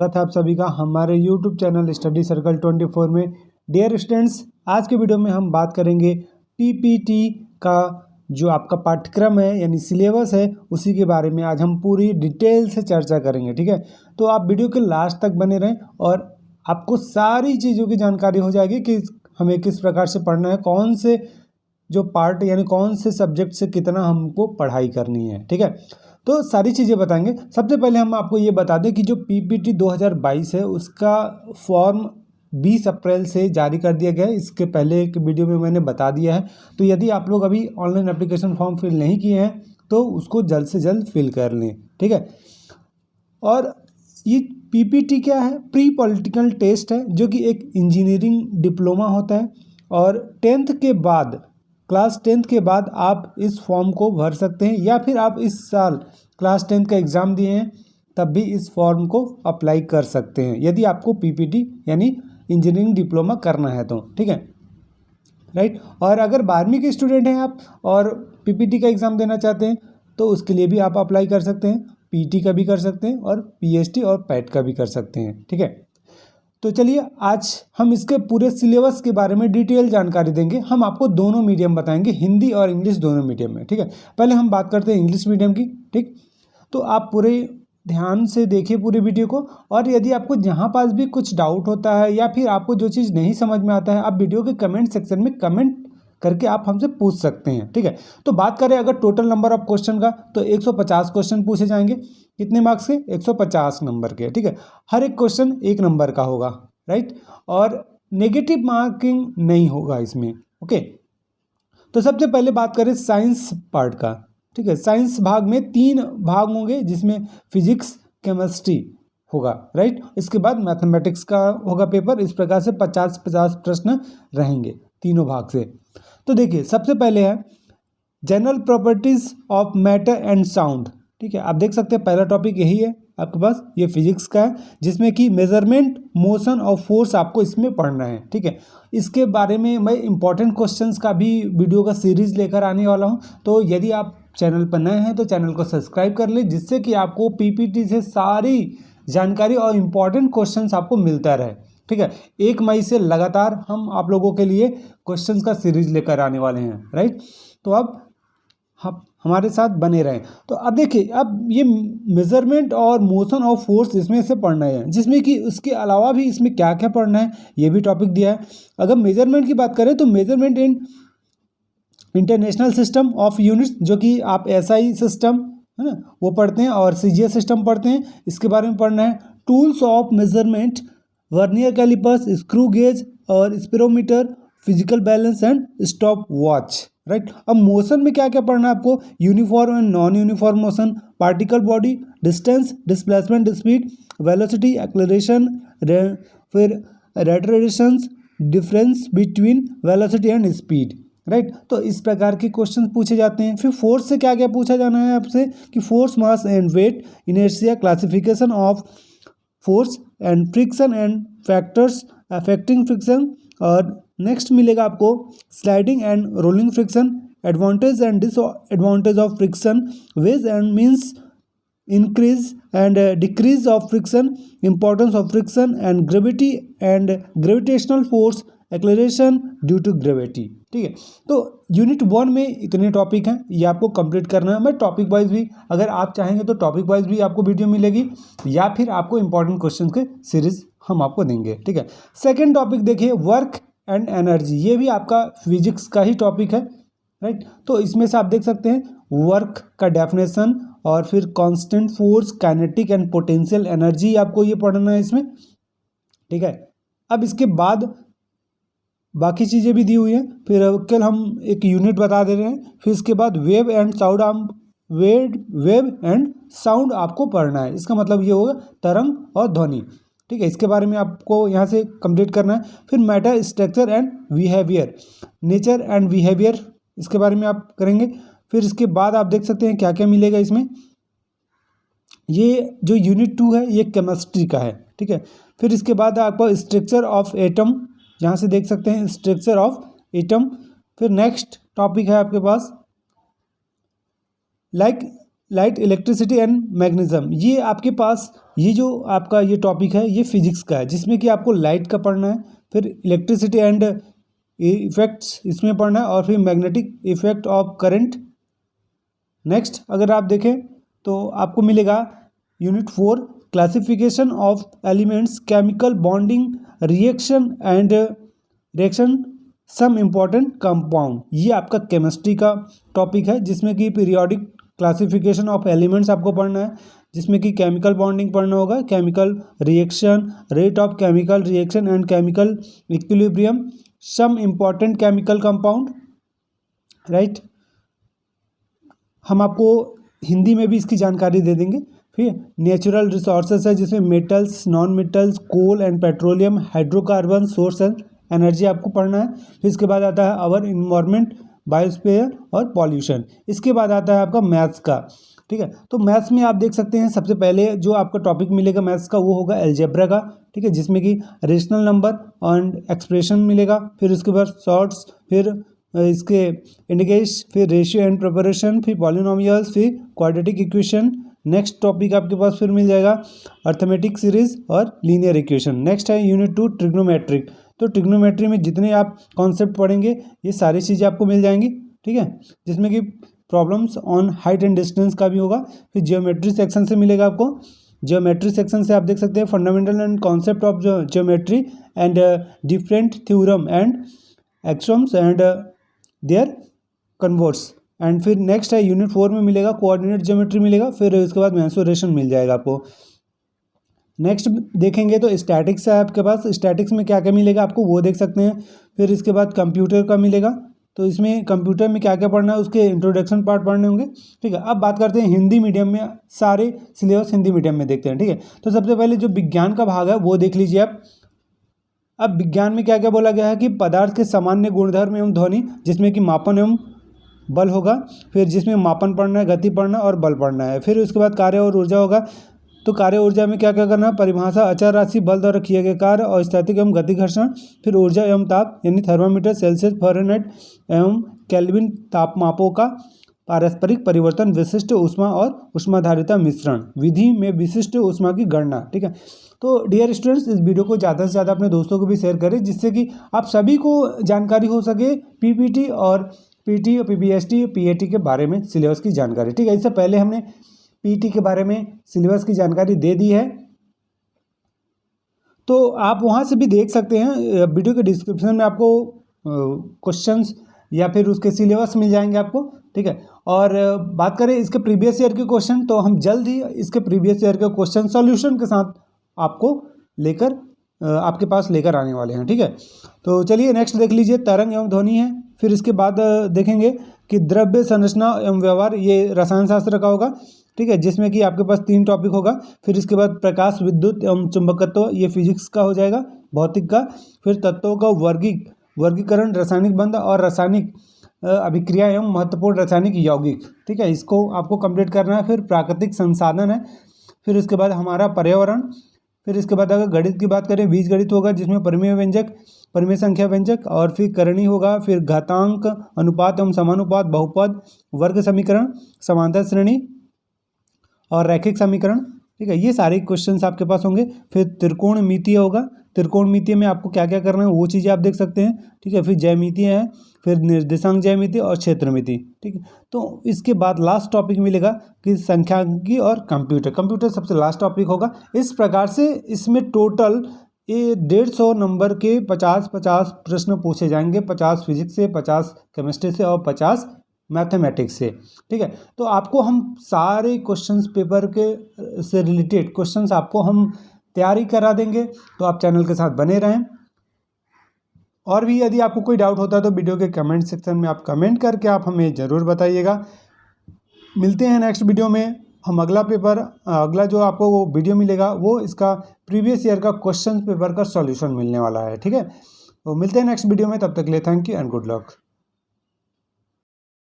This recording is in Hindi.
स्वागत है आप सभी का हमारे YouTube चैनल स्टडी सर्कल 24 में। डियर स्टूडेंट्स, आज के वीडियो में हम बात करेंगे पीपीटी का जो आपका पाठ्यक्रम है यानी सिलेबस है उसी के बारे में आज हम पूरी डिटेल से चर्चा करेंगे। ठीक है, तो आप वीडियो के लास्ट तक बने रहें और आपको सारी चीज़ों की जानकारी हो जाएगी कि हमें किस प्रकार से पढ़ना है, कौन से जो पार्ट यानी कौन से सब्जेक्ट से कितना हमको पढ़ाई करनी है। ठीक है, तो सारी चीज़ें बताएंगे। सबसे पहले हम आपको ये बता दें कि जो पीपीटी 2022 है उसका फॉर्म 20 अप्रैल से जारी कर दिया गया है। इसके पहले एक वीडियो में मैंने बता दिया है। तो यदि आप लोग अभी ऑनलाइन एप्लीकेशन फॉर्म फिल नहीं किए हैं तो उसको जल्द से जल्द फिल कर लें। ठीक है, और ये पीपीटी क्या है? प्री पॉलिटिकल टेस्ट है जो कि एक इंजीनियरिंग डिप्लोमा होता है और क्लास 10th के बाद आप इस फॉर्म को भर सकते हैं, या फिर आप इस साल क्लास 10th का एग्ज़ाम दिए हैं तब भी इस फॉर्म को अप्लाई कर सकते हैं यदि आपको पीपीटी यानी इंजीनियरिंग डिप्लोमा करना है तो। ठीक है, राइट। और अगर 12वीं के स्टूडेंट हैं आप और पीपीटी का एग्ज़ाम देना चाहते हैं तो उसके लिए भी आप अप्लाई कर सकते हैं। पीटी का भी कर सकते हैं और पीएचटी और पैट का भी कर सकते हैं। ठीक है, तो चलिए आज हम इसके पूरे सिलेबस के बारे में डिटेल जानकारी देंगे। हम आपको दोनों मीडियम बताएंगे, हिंदी और इंग्लिश दोनों मीडियम में। ठीक है, पहले हम बात करते हैं इंग्लिश मीडियम की। ठीक, तो आप पूरे ध्यान से देखिए पूरे वीडियो को, और यदि आपको जहाँ पास भी कुछ डाउट होता है या फिर आपको जो चीज़ नहीं समझ में आता है आप वीडियो के कमेंट सेक्शन में कमेंट करके आप हमसे पूछ सकते हैं। ठीक है, तो बात करें अगर टोटल नंबर ऑफ क्वेश्चन का तो 150 क्वेश्चन पूछे जाएंगे। कितने मार्क्स के? 150 नंबर के। ठीक है, हर एक क्वेश्चन 1 नंबर का होगा, राइट, और नेगेटिव मार्किंग नहीं होगा इसमें। ओके, तो सबसे पहले बात करें साइंस पार्ट का। ठीक है, साइंस भाग में 3 भाग होंगे जिसमें फिजिक्स, केमिस्ट्री होगा, राइट। इसके बाद मैथमेटिक्स का होगा पेपर। इस प्रकार से 50-50 प्रश्न रहेंगे तीनों भाग से। तो देखिए सबसे पहले है general properties of matter and sound. ठीक है, आप देख सकते हैं पहला टॉपिक यही है आपके पास, ये फिजिक्स का है जिसमें कि मेजरमेंट, मोशन और फोर्स आपको इसमें पढ़ना है। ठीक है, इसके बारे में मैं इंपॉर्टेंट क्वेश्चंस का भी वीडियो का सीरीज लेकर आने वाला हूं। तो यदि आप चैनल पर नए हैं तो चैनल को सब्सक्राइब कर लें जिससे कि आपको पीपीटी से सारी जानकारी और इम्पॉर्टेंट क्वेश्चंस आपको मिलता रहे। ठीक है, 1 मई से लगातार हम आप लोगों के लिए क्वेश्चंस का सीरीज लेकर आने वाले हैं, राइट। तो अब हमारे साथ बने रहें। तो अब देखिए, अब ये मेजरमेंट और मोशन और फोर्स इसमें से पढ़ना है, जिसमें कि उसके अलावा भी इसमें क्या क्या पढ़ना है ये भी टॉपिक दिया है। अगर मेजरमेंट की बात करें तो measurement in international system of units, जो कि आप एसआई सिस्टम है ना वो पढ़ते हैं, और सीजीएस सिस्टम पढ़ते हैं, इसके बारे में पढ़ना है। Tools of measurement, vernier callipers, screw gauge और spherometer, physical balance and stop watch, right. अब मोशन में क्या क्या पढ़ना है आपको? Uniform and non uniform motion, particle body, distance, displacement, speed, velocity, acceleration, फिर retardations, difference between velocity and speed, right. तो इस प्रकार के क्वेश्चन पूछे जाते हैं। फिर फोर्स से क्या क्या पूछा जाना है आपसे कि force, mass and weight, inertia, classification of force and friction and factors affecting friction. और नेक्स्ट मिलेगा आपको sliding and rolling friction, advantage and disadvantage of friction, ways and means increase and decrease of friction, importance of friction and gravity and gravitational force, acceleration due to gravity. ठीक है, तो यूनिट 1 में इतने टॉपिक हैं, ये आपको कंप्लीट करना है। मैं टॉपिक वाइज भी, अगर आप चाहेंगे तो टॉपिक वाइज भी आपको वीडियो मिलेगी, या फिर आपको इंपॉर्टेंट क्वेश्चन के सीरीज हम आपको देंगे। ठीक है, सेकेंड टॉपिक देखिए वर्क एंड एनर्जी, ये भी आपका फिजिक्स का ही टॉपिक है, राइट। तो इसमें से आप देख सकते हैं वर्क का डेफिनेशन, और फिर constant force, kinetic and potential energy आपको ये पढ़ना है इसमें। ठीक है, अब इसके बाद बाकी चीज़ें भी दी हुई हैं। फिर कल हम एक यूनिट बता दे रहे हैं। फिर इसके बाद वेव एंड साउंड आपको पढ़ना है। इसका मतलब ये होगा तरंग और ध्वनि। ठीक है, इसके बारे में आपको यहाँ से कंप्लीट करना है। फिर matter, structure and behaviour, nature and behaviour, इसके बारे में आप करेंगे। फिर इसके बाद आप देख सकते हैं क्या क्या मिलेगा इसमें। ये जो यूनिट 2 है ये केमिस्ट्री का है। ठीक है, फिर इसके बाद आपको स्ट्रक्चर ऑफ एटम, यहाँ से देख सकते हैं स्ट्रक्चर ऑफ एटम। फिर नेक्स्ट टॉपिक है आपके पास लाइट, इलेक्ट्रिसिटी एंड मैग्नेटिज्म, ये आपके पास ये जो आपका ये टॉपिक है ये फिजिक्स का है, जिसमें कि आपको लाइट का पढ़ना है, फिर इलेक्ट्रिसिटी एंड इफेक्ट्स इसमें पढ़ना है, और फिर magnetic effect of current. Next अगर आप देखें तो आपको मिलेगा unit 4 classification of elements, chemical bonding, reaction and reaction, some important compound. ये आपका केमिस्ट्री का टॉपिक है, जिसमें कि पीरियोडिक क्लासिफिकेशन ऑफ एलिमेंट्स आपको पढ़ना है, जिसमें कि केमिकल बॉन्डिंग पढ़ना होगा, chemical reaction, rate of chemical reaction and chemical equilibrium, some important chemical compound, right. हम आपको हिंदी में भी इसकी जानकारी दे देंगे। फिर नेचुरल रिसोर्सेज है, जिसमें metals, non metals, coal and petroleum, hydrocarbon, source and energy आपको पढ़ना है। फिर इसके बाद आता है आवर इन्वायरमेंट, बायोस्फीयर और पॉल्यूशन। इसके बाद आता है आपका मैथ्स का, ठीक है। तो मैथ्स में आप देख सकते हैं सबसे पहले जो आपका टॉपिक मिलेगा मैथ्स का वो होगा अलजेब्रा का, ठीक है, जिसमें कि रेशनल नंबर एंड एक्सप्रेशन मिलेगा। फिर उसके बाद शॉर्ट्स, फिर इसके इंडिकेश, फिर रेशियो एंड प्रिपरेशन, फिर पॉलिनोमियल्स, फिर क्वाड्रेटिक इक्वेशन। नेक्स्ट टॉपिक आपके पास फिर मिल जाएगा अर्थमेटिक सीरीज और लीनियर इक्वेशन। नेक्स्ट है यूनिट 2 ट्रिग्नोमेट्रिक। तो ट्रिग्नोमेट्री में जितने आप कॉन्सेप्ट पढ़ेंगे ये सारी चीज़ें आपको मिल जाएंगी, ठीक है, जिसमें कि problems on height and distance का भी होगा। फिर जियोमेट्री सेक्शन से मिलेगा आपको, जियोमेट्री सेक्शन से आप देख सकते हैं fundamental and concept of geometry and different theorem and axioms and their converts. And फिर नेक्स्ट है यूनिट 4 में मिलेगा कोऑर्डिनेट ज्योमेट्री मिलेगा। फिर उसके बाद मेंसुरेशन मिल जाएगा आपको। नेक्स्ट देखेंगे तो स्टैटिक्स है आपके पास, स्टैटिक्स में क्या क्या मिलेगा आपको वो देख सकते हैं। फिर इसके बाद कंप्यूटर का मिलेगा, तो इसमें कंप्यूटर में क्या क्या पढ़ना है उसके इंट्रोडक्शन पार्ट पढ़ने होंगे, ठीक है। अब बात करते हैं हिंदी मीडियम में, सारे सिलेबस हिंदी मीडियम में देखते हैं, ठीक है। तो सबसे पहले जो विज्ञान का भाग है वो देख लीजिए आप। अब विज्ञान में क्या क्या बोला गया है कि पदार्थ के सामान्य गुणधर्म एवं ध्वनि, जिसमें कि मापन एवं बल होगा। फिर जिसमें मापन पढ़ना है, गति पढ़ना और बल पढ़ना है। फिर उसके बाद कार्य और ऊर्जा होगा। तो कार्य ऊर्जा में क्या क्या करना है, परिभाषा, अचर राशि, बल द्वारा किए गए कार्य और स्थैतिक एवं गति घर्षण। फिर ऊर्जा एवं ताप यानी थर्मामीटर, सेल्सियस, फ़ारेनहाइट एवं केल्विन तापमापों का पारस्परिक परिवर्तन, विशिष्ट ऊष्मा और ऊष्माधारिता मिश्रण, विधि में विशिष्ट ऊष्मा की गणना, ठीक है। तो डियर स्टूडेंट्स, इस वीडियो को ज़्यादा से ज़्यादा अपने दोस्तों को भी शेयर करें, जिससे कि आप सभी को जानकारी हो सके पीपीटी और पीटी, पीपीएसटी, पीएटी के बारे में सिलेबस की जानकारी, ठीक है। इससे पहले हमने पीटी के बारे में सिलेबस की जानकारी दे दी है, तो आप वहाँ से भी देख सकते हैं। वीडियो के डिस्क्रिप्शन में आपको क्वेश्चंस या फिर उसके सिलेबस मिल जाएंगे आपको, ठीक है। और बात करें इसके प्रीवियस ईयर के क्वेश्चन, तो हम जल्द ही इसके प्रीवियस ईयर के क्वेश्चन सॉल्यूशन के साथ आपको लेकर आपके पास लेकर आने वाले हैं, ठीक है। तो चलिए नेक्स्ट देख लीजिए, तरंग एवं ध्वनि है। फिर इसके बाद देखेंगे कि द्रव्य संरचना एवं व्यवहार, ये रसायन शास्त्र का होगा, ठीक है, जिसमें कि आपके पास 3 टॉपिक होगा। फिर इसके बाद प्रकाश, विद्युत एवं चुंबकत्व, ये फिजिक्स का हो जाएगा, भौतिक का। फिर तत्वों का वर्गीकरण, रासायनिक बंध और रासायनिक अभिक्रिया एवं महत्वपूर्ण रासायनिक यौगिक, ठीक है, इसको आपको कंप्लीट करना है। फिर प्राकृतिक संसाधन है। फिर इसके बाद हमारा पर्यावरण। फिर इसके बाद अगर गणित की बात करें, बीज गणित होगा, जिसमें परिमेय व्यंजक, परिमेय संख्या व्यंजक, और फिर करणी होगा। फिर घातांक, अनुपात एवं समानुपात, बहुपद, वर्ग समीकरण, समांतर श्रेणी और रैखिक समीकरण, ठीक है, ये सारे क्वेश्चंस आपके पास होंगे। फिर त्रिकोणमितीय होगा, त्रिकोणमितीय में आपको क्या क्या करना है वो चीज़ें आप देख सकते हैं, ठीक है। फिर ज्यामितीय है, फिर निर्देशांक ज्यामिति और क्षेत्रमिति, ठीक है। तो इसके बाद लास्ट टॉपिक मिलेगा कि संख्यांकी और कंप्यूटर सबसे लास्ट टॉपिक होगा। इस प्रकार से इसमें टोटल ये 150 नंबर के 50-50 प्रश्न पूछे जाएंगे, 50 फिजिक्स से, 50 केमिस्ट्री से और 50 मैथमेटिक्स से, ठीक है। तो आपको हम सारे क्वेश्चंस पेपर के से रिलेटेड क्वेश्चंस आपको हम तैयारी करा देंगे, तो आप चैनल के साथ बने रहें। और भी यदि आपको कोई डाउट होता है तो वीडियो के कमेंट सेक्शन में आप कमेंट करके आप हमें ज़रूर बताइएगा। मिलते हैं नेक्स्ट वीडियो में। हम अगला जो आपको वो वीडियो मिलेगा वो इसका प्रीवियस ईयर का क्वेश्चन पेपर का सॉल्यूशन मिलने वाला है, ठीक है। तो मिलते हैं नेक्स्ट वीडियो में, तब तक के लिए thank you and good luck.